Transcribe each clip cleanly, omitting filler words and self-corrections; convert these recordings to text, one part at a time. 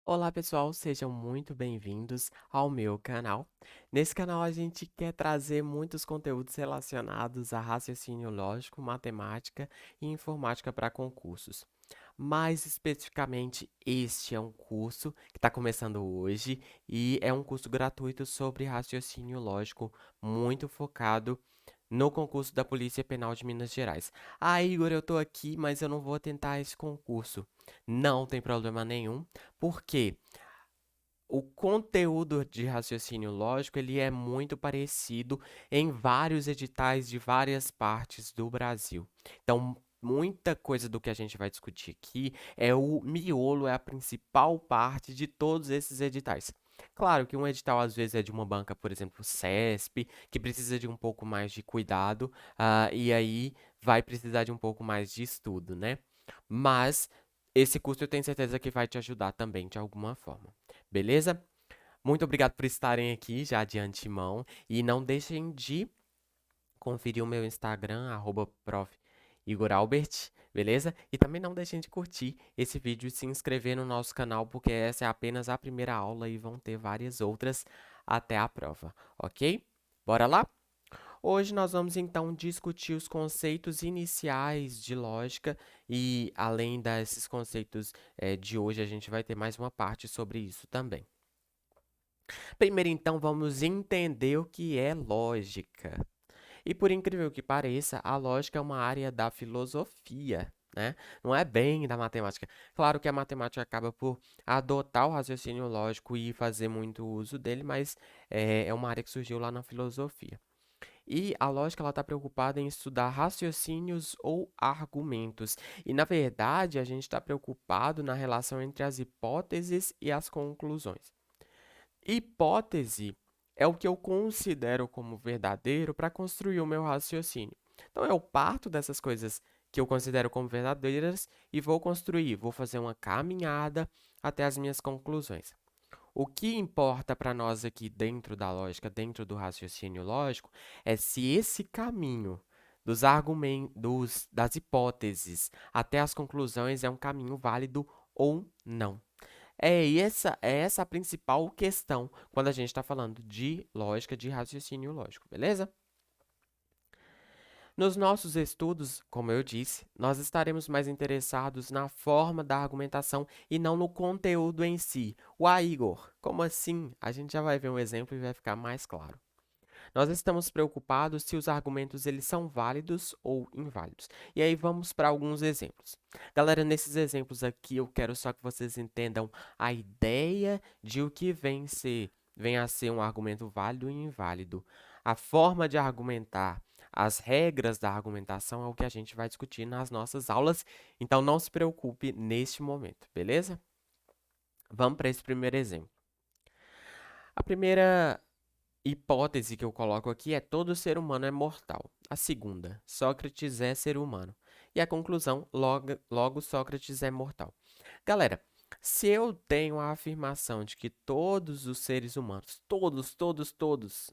Olá pessoal, sejam muito bem-vindos ao meu canal. Nesse canal a gente quer trazer muitos conteúdos relacionados a raciocínio lógico, matemática e informática para concursos. Mais especificamente, este é um curso que está começando hoje e é um curso gratuito sobre raciocínio lógico, muito focado no concurso da Polícia Penal de Minas Gerais. Ah, Igor, eu tô aqui, mas eu não vou tentar esse concurso. Não tem problema nenhum, porque o conteúdo de raciocínio lógico ele é muito parecido em vários editais de várias partes do Brasil. Então, muita coisa do que a gente vai discutir aqui é o miolo, é a principal parte de todos esses editais. Claro que um edital às vezes é de uma banca, por exemplo, CESP, que precisa de um pouco mais de cuidado, e aí vai precisar de um pouco mais de estudo, né? Mas esse curso eu tenho certeza que vai te ajudar também de alguma forma. Beleza? Muito obrigado por estarem aqui já de antemão. E não deixem de conferir o meu Instagram, @prof. Igor Albert, beleza? E também não deixem de curtir esse vídeo e se inscrever no nosso canal, porque essa é apenas a primeira aula e vão ter várias outras até a prova, ok? Bora lá? Hoje nós vamos então discutir os conceitos iniciais de lógica e além desses conceitos de hoje, a gente vai ter mais uma parte sobre isso também. Primeiro, então, vamos entender o que é lógica. E por incrível que pareça, a lógica é uma área da filosofia, né? Não é bem da matemática. Claro que a matemática acaba por adotar o raciocínio lógico e fazer muito uso dele, mas é uma área que surgiu lá na filosofia. E a lógica ela está preocupada em estudar raciocínios ou argumentos. E na verdade, a gente está preocupado na relação entre as hipóteses e as conclusões. Hipótese é o que eu considero como verdadeiro para construir o meu raciocínio. Então, eu parto dessas coisas que eu considero como verdadeiras e vou construir, vou fazer uma caminhada até as minhas conclusões. O que importa para nós aqui dentro da lógica, dentro do raciocínio lógico, é se esse caminho dos argumentos, das hipóteses até as conclusões é um caminho válido ou não. É essa a principal questão quando a gente está falando de lógica, de raciocínio lógico, beleza? Nos nossos estudos, como eu disse, nós estaremos mais interessados na forma da argumentação e não no conteúdo em si. Uai, Igor, como assim? A gente já vai ver um exemplo e vai ficar mais claro. Nós estamos preocupados se os argumentos eles são válidos ou inválidos. E aí vamos para alguns exemplos. Galera, nesses exemplos aqui eu quero só que vocês entendam a ideia de o que vem a ser um argumento válido e inválido. A forma de argumentar, as regras da argumentação é o que a gente vai discutir nas nossas aulas. Então não se preocupe neste momento, beleza? Vamos para esse primeiro exemplo. A primeira hipótese que eu coloco aqui é todo ser humano é mortal. A segunda, Sócrates é ser humano. E a conclusão, logo Sócrates é mortal. Galera, se eu tenho a afirmação de que todos os seres humanos, todos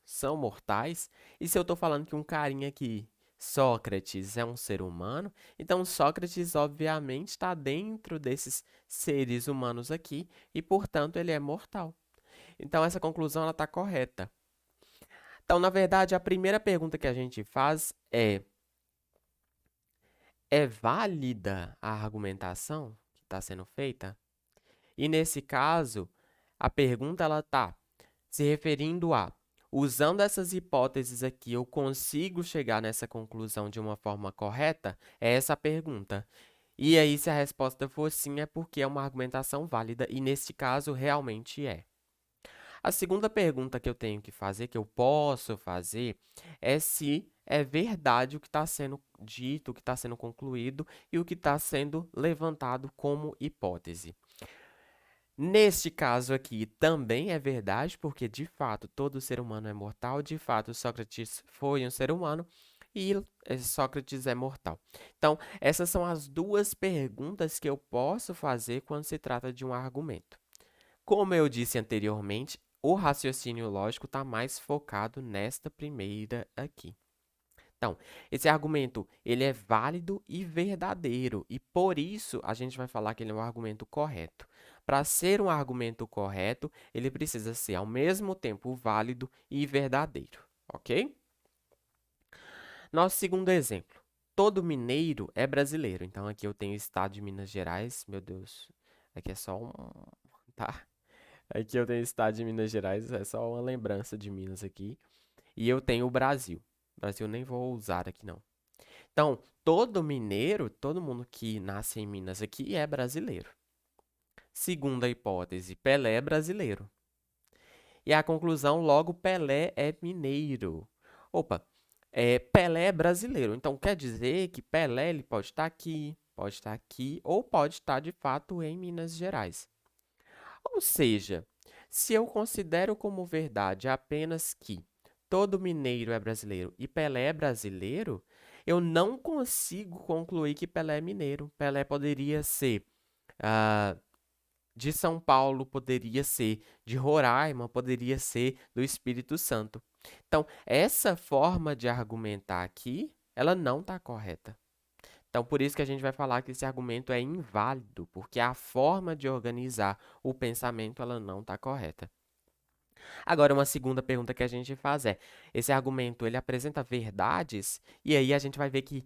são mortais, e se eu estou falando que um carinha aqui, Sócrates, é um ser humano, então Sócrates obviamente está dentro desses seres humanos aqui e, portanto, ele é mortal. Então essa conclusão ela está correta. Então, na verdade, a primeira pergunta que a gente faz é válida a argumentação que está sendo feita? E nesse caso, a pergunta ela está se referindo a, usando essas hipóteses aqui, eu consigo chegar nessa conclusão de uma forma correta? É essa a pergunta. E aí, se a resposta for sim, é porque é uma argumentação válida, e nesse caso, realmente é. A segunda pergunta que eu tenho que fazer, que eu posso fazer, é se é verdade o que está sendo dito, o que está sendo concluído e o que está sendo levantado como hipótese. Neste caso aqui, também é verdade, porque de fato todo ser humano é mortal, de fato Sócrates foi um ser humano e Sócrates é mortal. Então, essas são as duas perguntas que eu posso fazer quando se trata de um argumento. Como eu disse anteriormente, o raciocínio lógico está mais focado nesta primeira aqui. Então, esse argumento, ele é válido e verdadeiro, e por isso a gente vai falar que ele é um argumento correto. Para ser um argumento correto, ele precisa ser ao mesmo tempo válido e verdadeiro, ok? Nosso segundo exemplo. Todo mineiro é brasileiro. Então, aqui eu tenho o estado de Minas Gerais. Meu Deus, aqui é só um... Tá? Aqui eu tenho o estado de Minas Gerais, é só uma lembrança de Minas aqui. E eu tenho o Brasil. Brasil eu nem vou usar aqui, não. Então, todo mineiro, todo mundo que nasce em Minas aqui é brasileiro. Segunda hipótese, Pelé é brasileiro. E a conclusão, logo, Pelé é mineiro. Opa, Pelé é brasileiro. Então, quer dizer que Pelé ele pode estar aqui, ou pode estar, de fato, em Minas Gerais. Ou seja, se eu considero como verdade apenas que todo mineiro é brasileiro e Pelé é brasileiro, eu não consigo concluir que Pelé é mineiro. Pelé poderia ser ah, de São Paulo, poderia ser de Roraima, poderia ser do Espírito Santo. Então, essa forma de argumentar aqui, ela não está correta. Então, por isso que a gente vai falar que esse argumento é inválido, porque a forma de organizar o pensamento, ela não está correta. Agora, uma segunda pergunta que a gente faz é, esse argumento, ele apresenta verdades? E aí a gente vai ver que,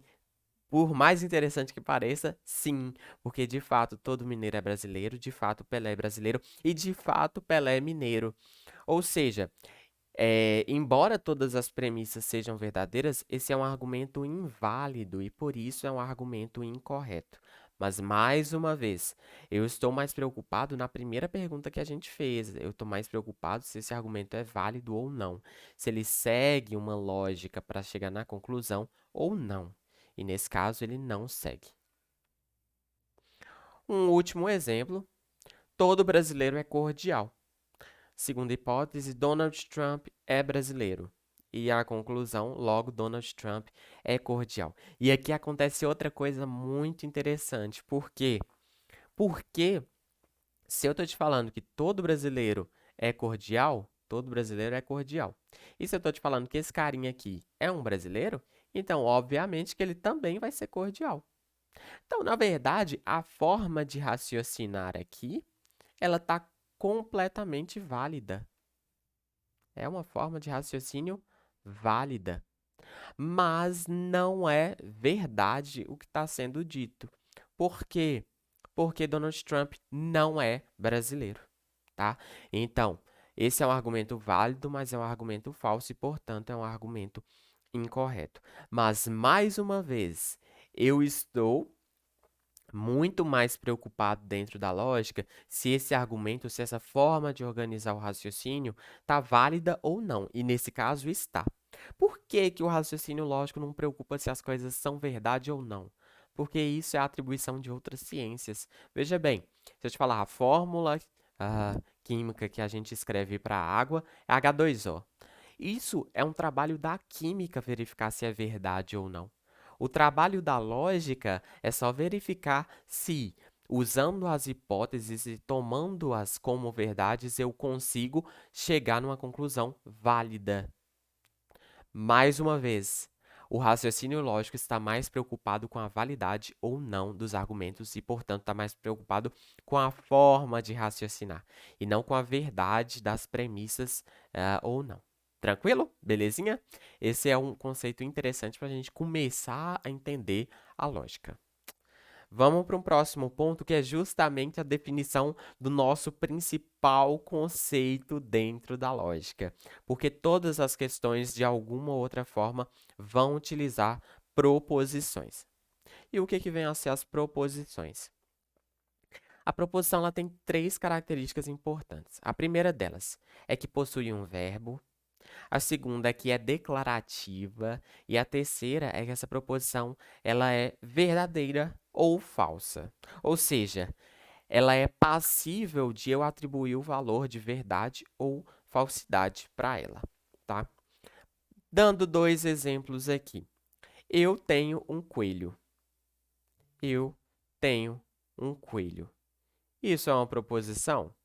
por mais interessante que pareça, sim, porque de fato todo mineiro é brasileiro, de fato Pelé é brasileiro e de fato Pelé é mineiro. Ou seja, embora todas as premissas sejam verdadeiras, esse é um argumento inválido e por isso é um argumento incorreto. Mas, mais uma vez, eu estou mais preocupado na primeira pergunta que a gente fez. Eu estou mais preocupado se esse argumento é válido ou não, se ele segue uma lógica para chegar na conclusão ou não. E nesse caso, ele não segue. Um último exemplo: todo brasileiro é cordial. Segunda hipótese, Donald Trump é brasileiro. E a conclusão, logo, Donald Trump é cordial. E aqui acontece outra coisa muito interessante. Por quê? Porque se eu estou te falando que todo brasileiro é cordial, todo brasileiro é cordial. E se eu estou te falando que esse carinha aqui é um brasileiro, então, obviamente, que ele também vai ser cordial. Então, na verdade, a forma de raciocinar aqui, ela está completamente válida. É uma forma de raciocínio válida, mas não é verdade o que está sendo dito. Por quê? Porque Donald Trump não é brasileiro, tá? Então, esse é um argumento válido, mas é um argumento falso e, portanto, é um argumento incorreto. Mas, mais uma vez, eu estou muito mais preocupado dentro da lógica se esse argumento, se essa forma de organizar o raciocínio está válida ou não. E nesse caso está. Por que que o raciocínio lógico não preocupa se as coisas são verdade ou não? Porque isso é atribuição de outras ciências. Veja bem, se eu te falar a fórmula química que a gente escreve para a água é H2O. Isso é um trabalho da química verificar se é verdade ou não. O trabalho da lógica é só verificar se, usando as hipóteses e tomando-as como verdades, eu consigo chegar numa conclusão válida. Mais uma vez, o raciocínio lógico está mais preocupado com a validade ou não dos argumentos e, portanto, está mais preocupado com a forma de raciocinar e não com a verdade das premissas ou não. Tranquilo? Belezinha? Esse é um conceito interessante para a gente começar a entender a lógica. Vamos para um próximo ponto, que é justamente a definição do nosso principal conceito dentro da lógica. Porque todas as questões, de alguma ou outra forma, vão utilizar proposições. E o que vem a ser as proposições? A proposição ela tem três características importantes. A primeira delas é que possui um verbo. A segunda é que é declarativa e a terceira é que essa proposição ela é verdadeira ou falsa. Ou seja, ela é passível de eu atribuir o valor de verdade ou falsidade para ela, tá? Dando dois exemplos aqui. Eu tenho um coelho. Eu tenho um coelho. Isso é uma proposição?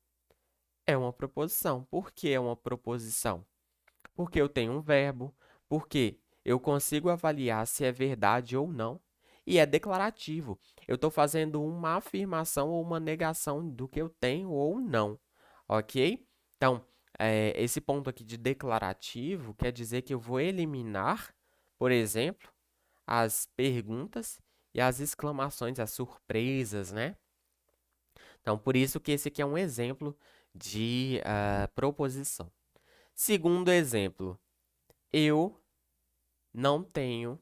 É uma proposição. Por que é uma proposição? Porque eu tenho um verbo, porque eu consigo avaliar se é verdade ou não, e é declarativo. Eu estou fazendo uma afirmação ou uma negação do que eu tenho ou não, ok? Então, esse ponto aqui de declarativo quer dizer que eu vou eliminar, por exemplo, as perguntas e as exclamações, as surpresas, né? Então, por isso que esse aqui é um exemplo de proposição. Segundo exemplo, eu não tenho,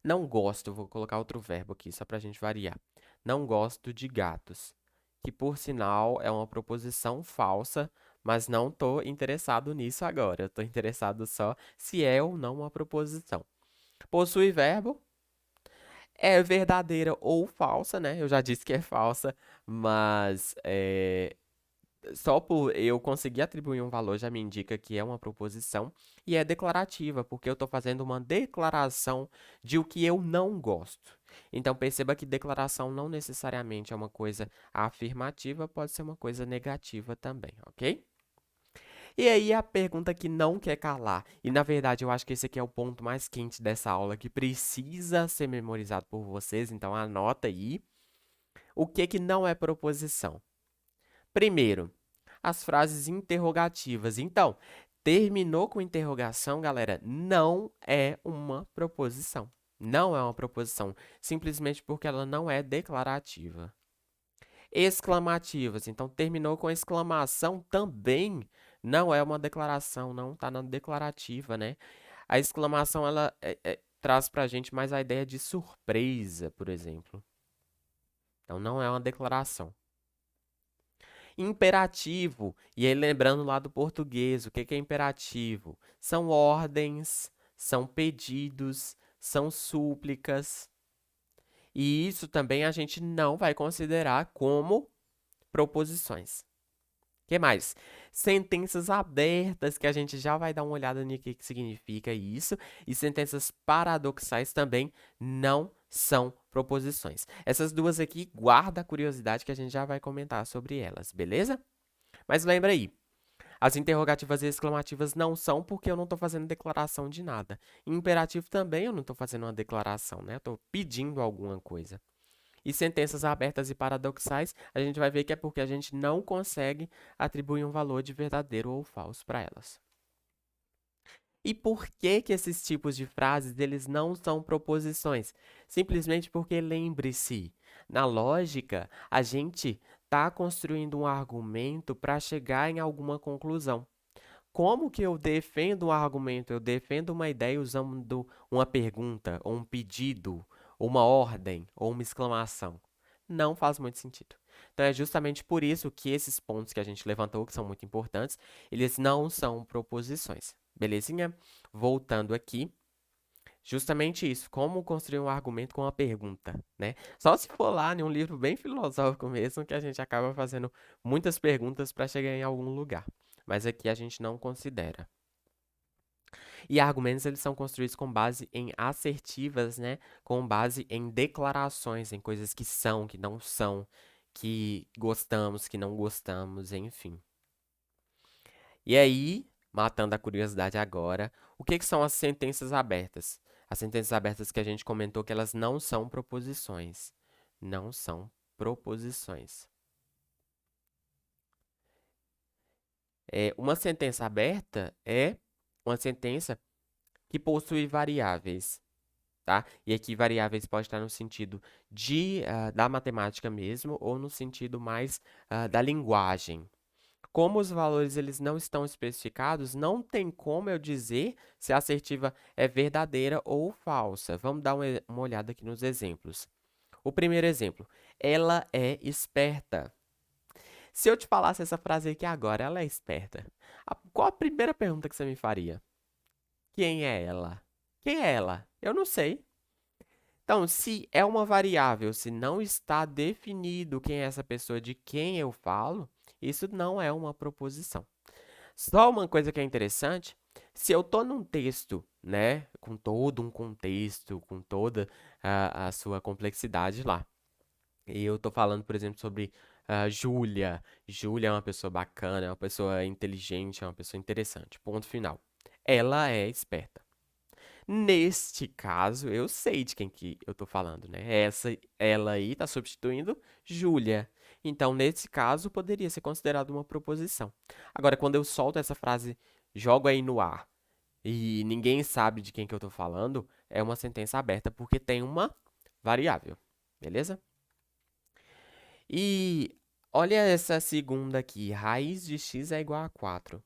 não gosto, vou colocar outro verbo aqui só para a gente variar. Não gosto de gatos, que por sinal é uma proposição falsa, mas não estou interessado nisso agora. Eu estou interessado só se é ou não uma proposição. Possui verbo, é verdadeira ou falsa, né? Eu já disse que é falsa, mas só por eu conseguir atribuir um valor já me indica que é uma proposição e é declarativa, porque eu estou fazendo uma declaração de o que eu não gosto. Então perceba que declaração não necessariamente é uma coisa afirmativa, pode ser uma coisa negativa também, ok? E aí a pergunta que não quer calar, e na verdade eu acho que esse aqui é o ponto mais quente dessa aula, que precisa ser memorizado por vocês, então anota aí. O que que não é proposição? Primeiro, as frases interrogativas. Então, terminou com interrogação, galera, não é uma proposição. Não é uma proposição, simplesmente porque ela não é declarativa. Exclamativas. Então, terminou com exclamação também não é uma declaração, não está na declarativa, né? A exclamação, ela traz para a gente mais a ideia de surpresa, por exemplo. Então, não é uma declaração. Imperativo, e aí lembrando lá do português, o que que é imperativo? São ordens, são pedidos, são súplicas. E isso também a gente não vai considerar como proposições. O que mais? Sentenças abertas, que a gente já vai dar uma olhada no que significa isso. E sentenças paradoxais também não são proposições. Essas duas aqui, guarda a curiosidade que a gente já vai comentar sobre elas, beleza? Mas lembra aí, as interrogativas e exclamativas não são porque eu não estou fazendo declaração de nada. Em imperativo também eu não estou fazendo uma declaração, né? Eu estou pedindo alguma coisa. E sentenças abertas e paradoxais, a gente vai ver que é porque a gente não consegue atribuir um valor de verdadeiro ou falso para elas. E por que que esses tipos de frases eles não são proposições? Simplesmente porque lembre-se, na lógica, a gente está construindo um argumento para chegar em alguma conclusão. Como que eu defendo um argumento? Eu defendo uma ideia usando uma pergunta, ou um pedido, ou uma ordem, ou uma exclamação. Não faz muito sentido. Então é justamente por isso que esses pontos que a gente levantou, que são muito importantes, eles não são proposições. Belezinha? Voltando aqui, justamente isso, como construir um argumento com uma pergunta, né? Só se for lá em um livro bem filosófico mesmo, que a gente acaba fazendo muitas perguntas para chegar em algum lugar. Mas aqui a gente não considera. E argumentos eles são construídos com base em assertivas, né? Com base em declarações, em coisas que são, que não são, que gostamos, que não gostamos, enfim. E aí, matando a curiosidade agora, o que que são as sentenças abertas? As sentenças abertas que a gente comentou que elas não são proposições. Não são proposições. Uma sentença aberta é uma sentença que possui variáveis, tá? E aqui variáveis pode estar no sentido da matemática mesmo ou no sentido mais da linguagem. Como os valores eles não estão especificados, não tem como eu dizer se a assertiva é verdadeira ou falsa. Vamos dar uma olhada aqui nos exemplos. O primeiro exemplo, ela é esperta. Se eu te falasse essa frase aqui agora, ela é esperta. Qual a primeira pergunta que você me faria? Quem é ela? Quem é ela? Eu não sei. Então, se é uma variável, se não está definido quem é essa pessoa de quem eu falo, isso não é uma proposição. Só uma coisa que é interessante, se eu estou num texto, né, com todo um contexto, com toda a sua complexidade lá, e eu estou falando, por exemplo, sobre Júlia. Júlia é uma pessoa bacana, é uma pessoa inteligente, é uma pessoa interessante. Ponto final. ela é esperta. Neste caso, eu sei de quem que eu tô falando, né? Ela aí tá substituindo Júlia. Então, nesse caso, poderia ser considerado uma proposição. Agora, quando eu solto essa frase, jogo aí no ar, e ninguém sabe de quem que eu tô falando, é uma sentença aberta, porque tem uma variável. Beleza? E olha essa segunda aqui. Raiz de x é igual a 4.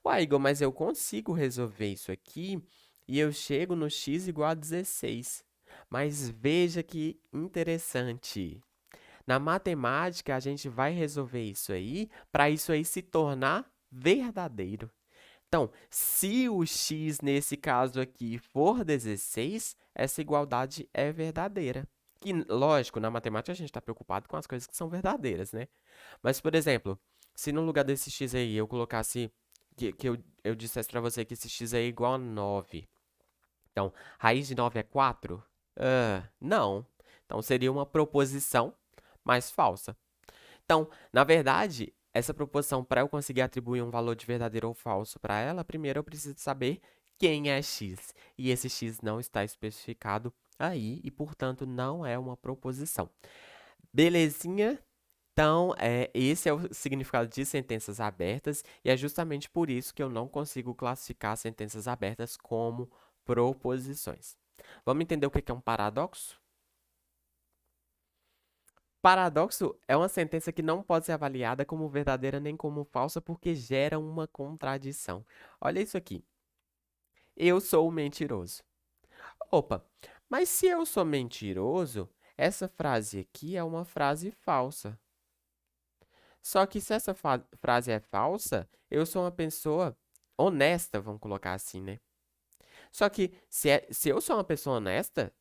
Uai, Igor, mas eu consigo resolver isso aqui e eu chego no x igual a 16. Mas veja que interessante. Na matemática, a gente vai resolver isso aí para isso aí se tornar verdadeiro. Então, se o x nesse caso aqui for 16, essa igualdade é verdadeira. Que, lógico, na matemática a gente está preocupado com as coisas que são verdadeiras, né? Mas, por exemplo, se no lugar desse x aí eu colocasse, que eu dissesse para você que esse x é igual a 9. Então, raiz de 9 é 4? Não. Então, seria uma proposição, mas falsa. Então, na verdade, essa proposição, para eu conseguir atribuir um valor de verdadeiro ou falso para ela, primeiro eu preciso saber quem é x. E esse x não está especificado aí e, portanto, não é uma proposição. Belezinha? Então, esse é o significado de sentenças abertas e é justamente por isso que eu não consigo classificar sentenças abertas como proposições. Vamos entender o que é um paradoxo? Paradoxo é uma sentença que não pode ser avaliada como verdadeira nem como falsa porque gera uma contradição. Olha isso aqui. Eu sou mentiroso. Opa, mas se eu sou mentiroso, essa frase aqui é uma frase falsa. Só que se essa frase é falsa, eu sou uma pessoa honesta, vamos colocar assim, né? Só que se eu sou uma pessoa honesta,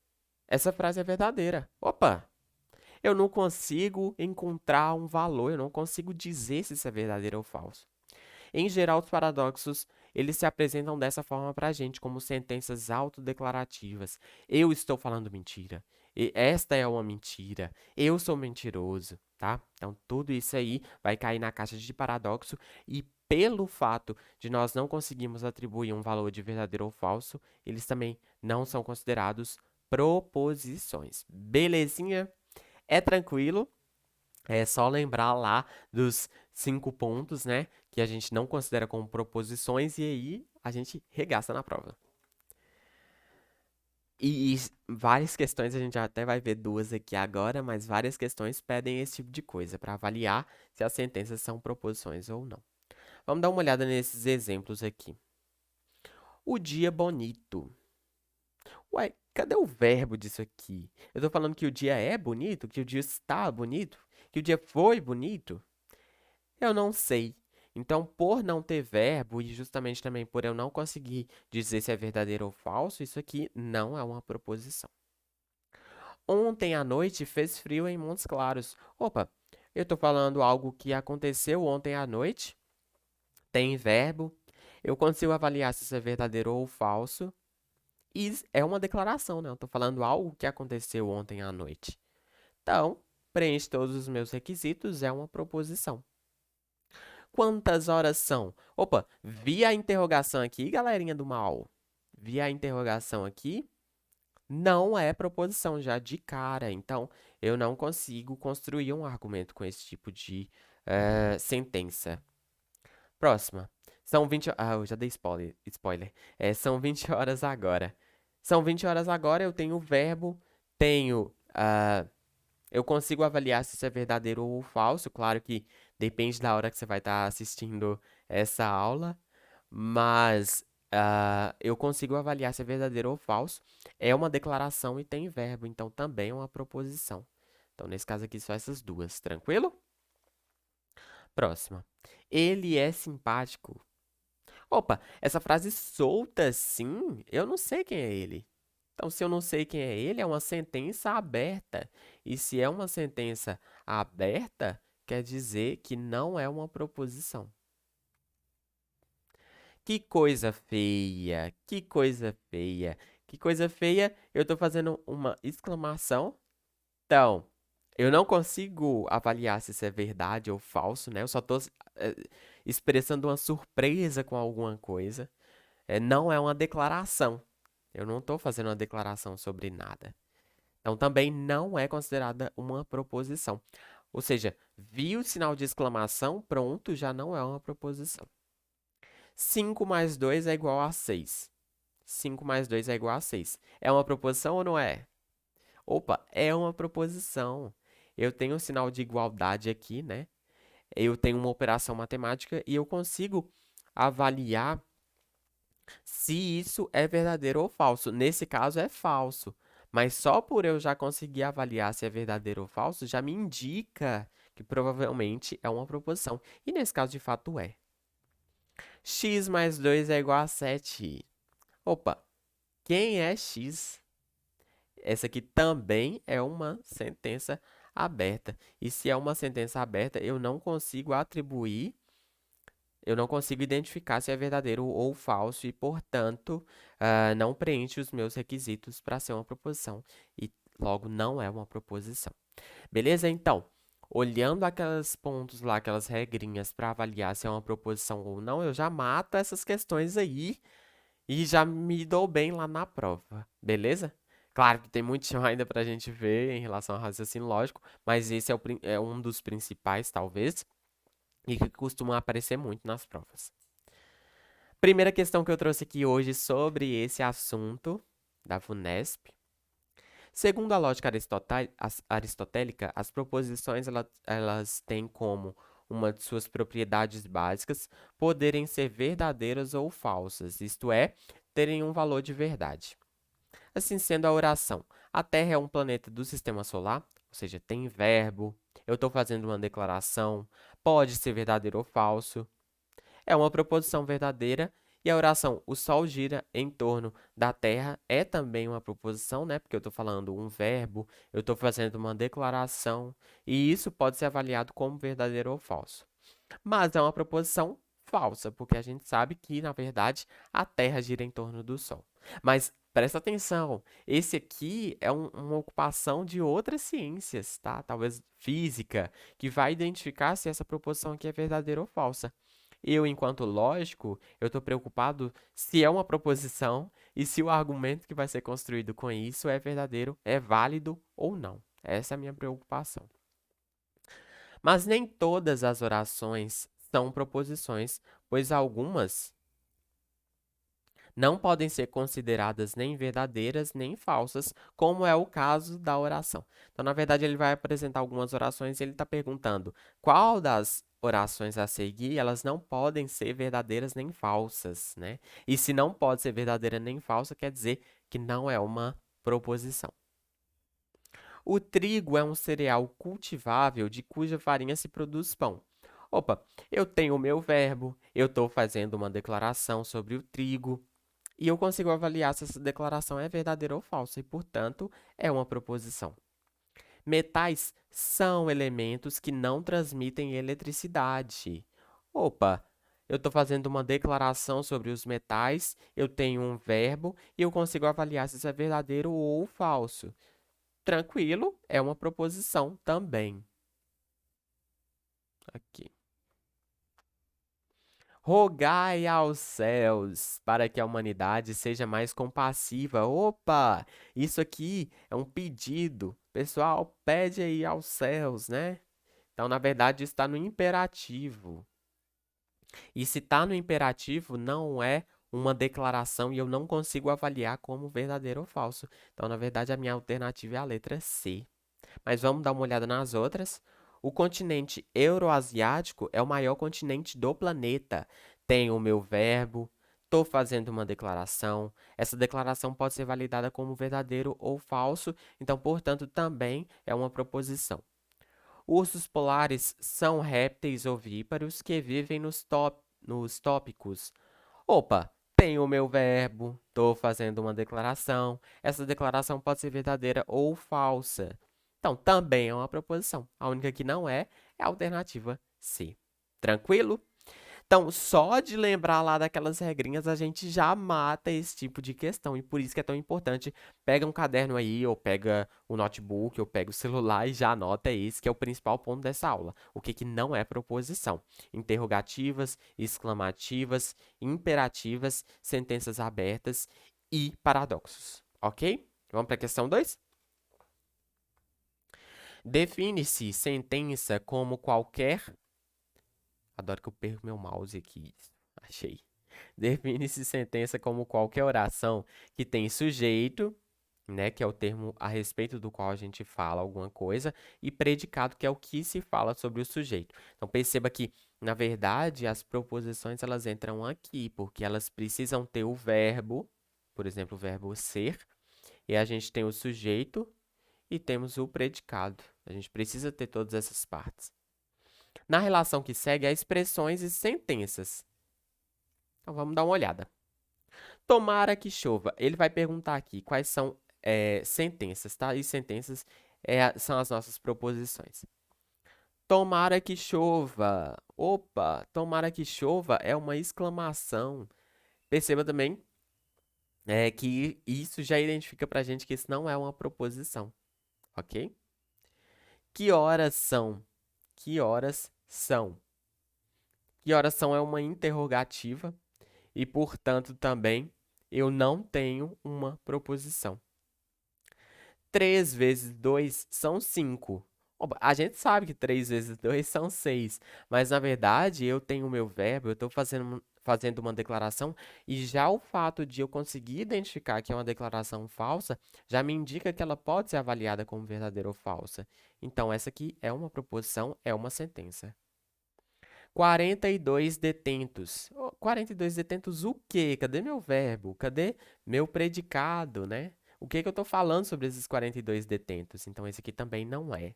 essa frase é verdadeira. Opa! Eu não consigo encontrar um valor, eu não consigo dizer se isso é verdadeiro ou falso. Em geral, os paradoxos, eles se apresentam dessa forma para a gente, como sentenças autodeclarativas. Eu estou falando mentira. Esta é uma mentira. Eu sou mentiroso, tá? Então, tudo isso aí vai cair na caixa de paradoxo e pelo fato de nós não conseguirmos atribuir um valor de verdadeiro ou falso, eles também não são considerados proposições. Belezinha? É tranquilo, é só lembrar lá dos 5 pontos, né? Que a gente não considera como proposições e aí a gente regaça na prova. E várias questões, a gente até vai ver duas aqui agora, mas várias questões pedem esse tipo de coisa para avaliar se as sentenças são proposições ou não. Vamos dar uma olhada nesses exemplos aqui. O dia bonito. Ué, cadê o verbo disso aqui? Eu tô falando que o dia é bonito, que o dia está bonito, que o dia foi bonito? Eu não sei. Então, por não ter verbo e justamente também por eu não conseguir dizer se é verdadeiro ou falso, isso aqui não é uma proposição. Ontem à noite fez frio em Montes Claros. Opa, eu estou falando algo que aconteceu ontem à noite, tem verbo, eu consigo avaliar se isso é verdadeiro ou falso, e é uma declaração, né? Eu estou falando algo que aconteceu ontem à noite. Então, preenche todos os meus requisitos, é uma proposição. Quantas horas são? Opa, vi a interrogação aqui, galerinha do mal. Vi a interrogação aqui, não é proposição já de cara. Então, eu não consigo construir um argumento com esse tipo de sentença. Próxima. São 20. Ah, eu já dei spoiler. São 20 horas agora. São 20 horas agora, eu tenho o verbo, tenho. Eu consigo avaliar se isso é verdadeiro ou falso. Claro que depende da hora que você vai estar assistindo essa aula, mas eu consigo avaliar se é verdadeiro ou falso. É uma declaração e tem verbo, então também é uma proposição. Então, nesse caso aqui, só essas duas, tranquilo? Próxima. Ele é simpático. Opa, essa frase solta assim, eu não sei quem é ele. Então, se eu não sei quem é ele, é uma sentença aberta. E se é uma sentença aberta, quer dizer que não é uma proposição. Que coisa feia, que coisa feia, que coisa feia. Eu estou fazendo uma exclamação. Então, eu não consigo avaliar se isso é verdade ou falso, né? Eu só estou expressando uma surpresa com alguma coisa. não é uma declaração. Eu não estou fazendo uma declaração sobre nada. Então, também não é considerada uma proposição. Ou seja, vi o sinal de exclamação, pronto, já não é uma proposição. 5 mais 2 é igual a 6. 5 mais 2 é igual a 6. É uma proposição ou não é? Opa, é uma proposição. Eu tenho um sinal de igualdade aqui, né? Eu tenho uma operação matemática e eu consigo avaliar se isso é verdadeiro ou falso. Nesse caso, é falso. Mas só por eu já conseguir avaliar se é verdadeiro ou falso, já me indica que provavelmente é uma proposição. E nesse caso, de fato, é. X mais 2 é igual a 7. Opa, quem é X? Essa aqui também é uma sentença aberta. E se é uma sentença aberta, eu não consigo identificar se é verdadeiro ou falso e, portanto, não preenche os meus requisitos para ser uma proposição e, logo, não é uma proposição. Beleza? Então, olhando aqueles pontos lá, aquelas regrinhas para avaliar se é uma proposição ou não, eu já mato essas questões aí e já me dou bem lá na prova. Beleza? Claro que tem muito chão ainda para a gente ver em relação ao raciocínio lógico, mas esse é um dos principais, talvez, e que costuma aparecer muito nas provas. Primeira questão que eu trouxe aqui hoje sobre esse assunto da VUNESP. Segundo a lógica aristotélica, as proposições elas têm como uma de suas propriedades básicas poderem ser verdadeiras ou falsas, isto é, terem um valor de verdade. Assim sendo a oração, a Terra é um planeta do sistema solar, ou seja, tem verbo, eu estou fazendo uma declaração, pode ser verdadeiro ou falso, é uma proposição verdadeira. E a oração, o Sol gira em torno da Terra, é também uma proposição, né? Porque eu estou falando um verbo, eu estou fazendo uma declaração, e isso pode ser avaliado como verdadeiro ou falso. Mas é uma proposição falsa, porque a gente sabe que, na verdade, a Terra gira em torno do Sol. Mas presta atenção, esse aqui é uma ocupação de outras ciências, tá? Talvez física, que vai identificar se essa proposição aqui é verdadeira ou falsa. Eu, enquanto lógico, eu estou preocupado se é uma proposição e se o argumento que vai ser construído com isso é verdadeiro, é válido ou não. Essa é a minha preocupação. Mas nem todas as orações são proposições, pois algumas não podem ser consideradas nem verdadeiras nem falsas, como é o caso da oração. Então, na verdade, ele vai apresentar algumas orações e ele está perguntando qual das orações a seguir, elas não podem ser verdadeiras nem falsas, né? E se não pode ser verdadeira nem falsa, quer dizer que não é uma proposição. O trigo é um cereal cultivável de cuja farinha se produz pão. Opa, eu tenho o meu verbo, eu estou fazendo uma declaração sobre o trigo, e eu consigo avaliar se essa declaração é verdadeira ou falsa, e, portanto, é uma proposição. Metais são elementos que não transmitem eletricidade. Opa, eu estou fazendo uma declaração sobre os metais, eu tenho um verbo e eu consigo avaliar se isso é verdadeiro ou falso. Tranquilo, é uma proposição também. Aqui. Rogai aos céus para que a humanidade seja mais compassiva. Opa, isso aqui é um pedido. Pessoal, pede aí aos céus, né? Então, na verdade, está no imperativo. E se está no imperativo, não é uma declaração e eu não consigo avaliar como verdadeiro ou falso. Então, na verdade, a minha alternativa é a letra C. Mas vamos dar uma olhada nas outras. O continente euroasiático é o maior continente do planeta. Tem o meu verbo, estou fazendo uma declaração. Essa declaração pode ser validada como verdadeiro ou falso, então, portanto, também é uma proposição. Ursos polares são répteis ovíparos que vivem nos tópicos. Opa, tem o meu verbo, estou fazendo uma declaração. Essa declaração pode ser verdadeira ou falsa. Então, também é uma proposição. A única que não é a alternativa C. Tranquilo? Então, só de lembrar lá daquelas regrinhas, a gente já mata esse tipo de questão. E por isso que é tão importante. Pega um caderno aí, ou pega o notebook, ou pega o celular e já anota esse, que é o principal ponto dessa aula. O que que não é proposição? Interrogativas, exclamativas, imperativas, sentenças abertas e paradoxos. Ok? Vamos para a questão 2? Define-se sentença como qualquer. Adoro que eu perco meu mouse aqui. Achei. Define-se sentença como qualquer oração que tem sujeito, né, que é o termo a respeito do qual a gente fala alguma coisa, e predicado, que é o que se fala sobre o sujeito. Então perceba que, na verdade, as proposições elas entram aqui, porque elas precisam ter o verbo, por exemplo, o verbo ser, e a gente tem o sujeito e temos o predicado. A gente precisa ter todas essas partes. Na relação que segue, há expressões e sentenças. Então vamos dar uma olhada. Tomara que chova. Ele vai perguntar aqui quais são sentenças, tá? E sentenças são as nossas proposições. Tomara que chova. Opa, tomara que chova é uma exclamação. Perceba também que isso já identifica pra gente que isso não é uma proposição, ok? Que horas são? Que horas são? Que horas são é uma interrogativa e, portanto, também eu não tenho uma proposição. 3 vezes 2 são 5. A gente sabe que 3 vezes 2 são 6, mas na verdade eu tenho o meu verbo, eu estou fazendo uma declaração e já o fato de eu conseguir identificar que é uma declaração falsa já me indica que ela pode ser avaliada como verdadeira ou falsa. Então, essa aqui é uma proposição, é uma sentença. 42 detentos. 42 detentos o quê? Cadê meu verbo? Cadê meu predicado, né? O que que eu estou falando sobre esses 42 detentos? Então, esse aqui também não é.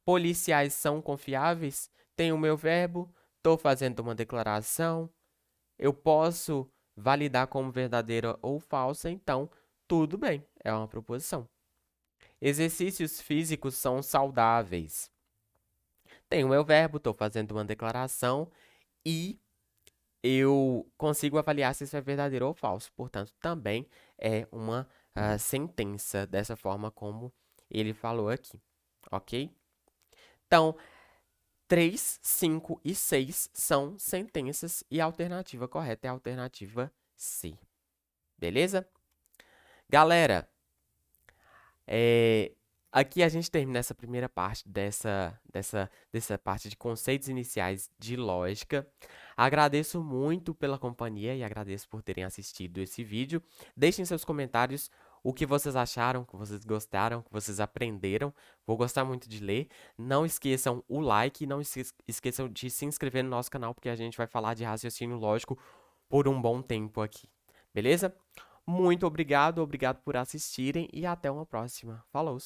Policiais são confiáveis? Tem o meu verbo, estou fazendo uma declaração, eu posso validar como verdadeira ou falsa, então, tudo bem, é uma proposição. Exercícios físicos são saudáveis. Tem o meu verbo, estou fazendo uma declaração e eu consigo avaliar se isso é verdadeiro ou falso. Portanto, também é uma sentença, dessa forma como ele falou aqui, ok? Então, 3, 5 e 6 são sentenças e a alternativa correta é a alternativa C. Beleza? Galera, aqui a gente termina essa primeira parte dessa parte de conceitos iniciais de lógica. Agradeço muito pela companhia e agradeço por terem assistido esse vídeo. Deixem seus comentários o que vocês acharam, o que vocês gostaram, o que vocês aprenderam. Vou gostar muito de ler. Não esqueçam o like e não esqueçam de se inscrever no nosso canal, porque a gente vai falar de raciocínio lógico por um bom tempo aqui. Beleza? Muito obrigado por assistirem e até uma próxima. Falou!